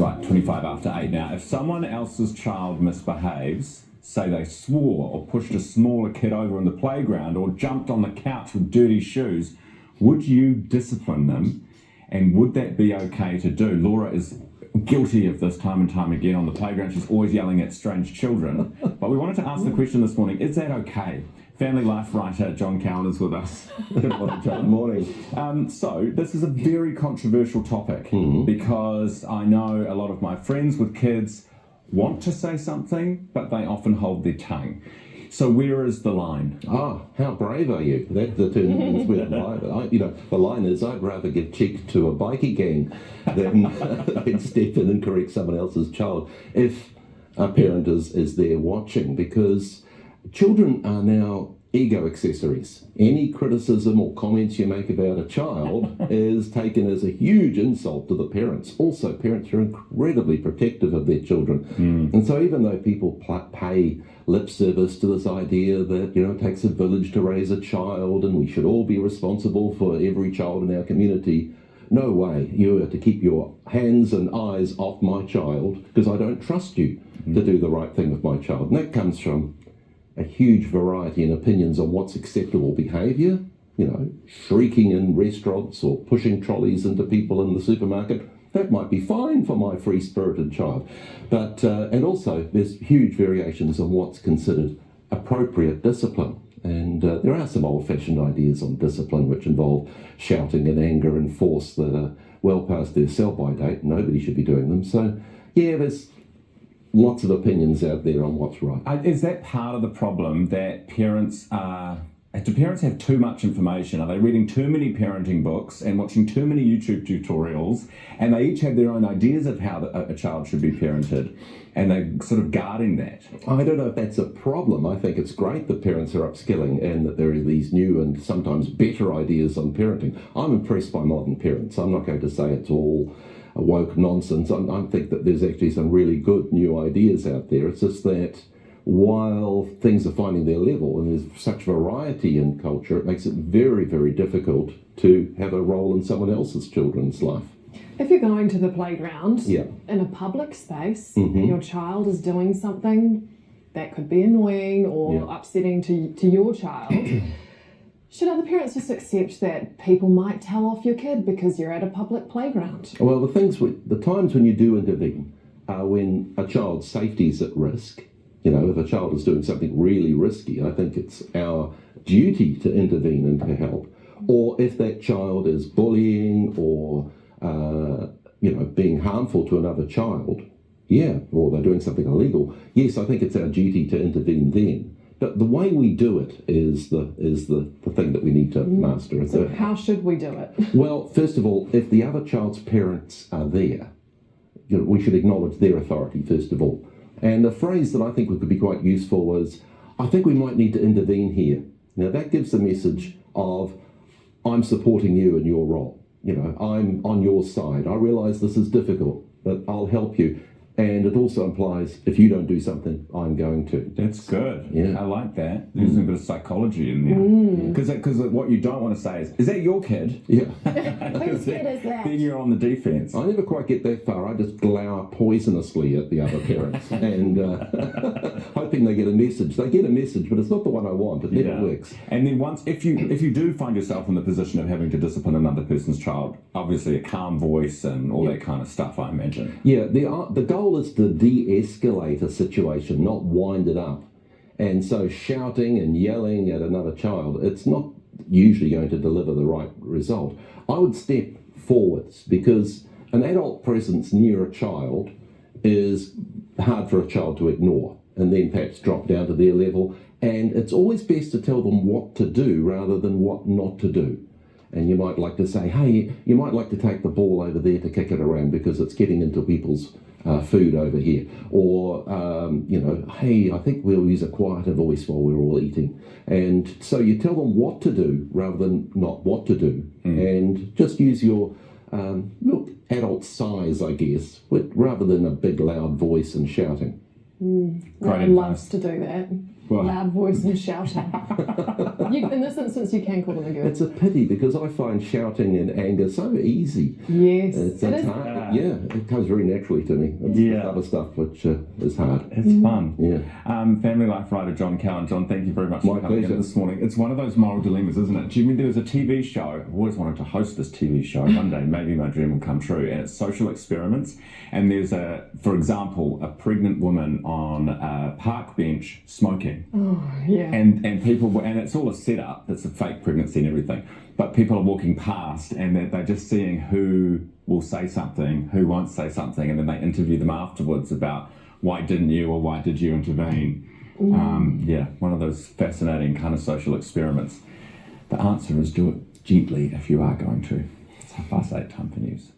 Right, 25 after 8 now. If someone else's child misbehaves, say they swore or pushed a smaller kid over in the playground or jumped on the couch with dirty shoes, would you discipline them? And would that be okay to do? Laura is guilty of this time and time again on the playground. She's always yelling at strange children. But we wanted to ask the question this morning, is that okay? Family life writer John Cowan is with us. Good morning, John. Morning. So this is a very controversial topic because I know a lot of my friends with kids want to say something, but they often hold their tongue. So where is the line? Ah, how brave are you? That determines where the line. The line is I'd rather give cheek to a bikie gang than step in and correct someone else's child if a parent is there watching, because children are now ego accessories. Any criticism or comments you make about a child is taken as a huge insult to the parents. Also, parents are incredibly protective of their children. And so even though people pay lip service to this idea that, it takes a village to raise a child and we should all be responsible for every child in our community, no way. You are to keep your hands and eyes off my child because I don't trust you to do the right thing with my child. And that comes from a huge variety in opinions on what's acceptable behaviour, shrieking in restaurants or pushing trolleys into people in the supermarket. That might be fine for my free-spirited child. But, and also there's huge variations on what's considered appropriate discipline. And there are some old-fashioned ideas on discipline which involve shouting and anger and force that are well past their sell-by date. Nobody should be doing them. So, yeah, there's lots of opinions out there on what's right. Is that part of the problem that do parents have too much information? Are they reading too many parenting books and watching too many YouTube tutorials, and they each have their own ideas of how a child should be parented, and they're sort of guarding that? I don't know if that's a problem. I think it's great that parents are upskilling and that there are these new and sometimes better ideas on parenting. I'm impressed by modern parents. I'm not going to say it's all woke nonsense. I think that there's actually some really good new ideas out there. It's just that while things are finding their level and there's such variety in culture, it makes it very, very difficult to have a role in someone else's children's life. If you're going to the playground in a public space and your child is doing something that could be annoying or upsetting to your child, should other parents just accept that people might tell off your kid because you're at a public playground? Well, the times when you do intervene are when a child's safety is at risk. If a child is doing something really risky, I think it's our duty to intervene and to help. Or if that child is bullying or, being harmful to another child, or they're doing something illegal, yes, I think it's our duty to intervene then. But the way we do it is the thing that we need to master. So how should we do it? Well, first of all, if the other child's parents are there, we should acknowledge their authority, first of all. And a phrase that I think would be quite useful was, I think we might need to intervene here. Now, that gives the message of, I'm supporting you in your role. I'm on your side. I realise this is difficult, but I'll help you. And it also implies, if you don't do something, I'm going to. That's good. Yeah. I like that. There's a bit of psychology in there. Because what you don't want to say is that your kid? Yeah. Whose kid is that? Then you're on the defence. I never quite get that far. I just glower poisonously at the other parents and hoping they get a message. They get a message, but it's not the one I want. It never works. And then if you do find yourself in the position of having to discipline another person's child, obviously a calm voice and all that kind of stuff, I imagine. Yeah, the goal is to de-escalate a situation, not wind it up. And so shouting and yelling at another child, it's not usually going to deliver the right result. I would step forwards because an adult presence near a child is hard for a child to ignore and then perhaps drop down to their level. And it's always best to tell them what to do rather than what not to do. And you might like to say, hey, you might like to take the ball over there to kick it around because it's getting into people's food over here. Or, hey, I think we'll use a quieter voice while we're all eating. And so you tell them what to do rather than not what to do. And just use your adult size, I guess, rather than a big loud voice and shouting. Ryan loves to do that. Well, loud voice and shouting. In this instance, you can call them a girl. It's a pity because I find shouting in anger so easy. Yes, It's it is. hard. Yeah, it comes very naturally to me. It's the other stuff which is hard. It's fun. Yeah. Family life writer John Cowan. John, thank you very much My for coming pleasure. in this morning. It's one of those moral dilemmas, isn't it? Do you remember there was a TV show? I've always wanted to host this TV show. One day, maybe my dream will come true. And it's social experiments. And there's for example, a pregnant woman on a park bench smoking. Oh, yeah. And people, and it's all a setup. It's a fake pregnancy and everything. But people are walking past and they're just seeing who will say something, who won't say something, and then they interview them afterwards about why didn't you or why did you intervene. One of those fascinating kind of social experiments. The answer is do it gently if you are going to. It's 8:30 time for news.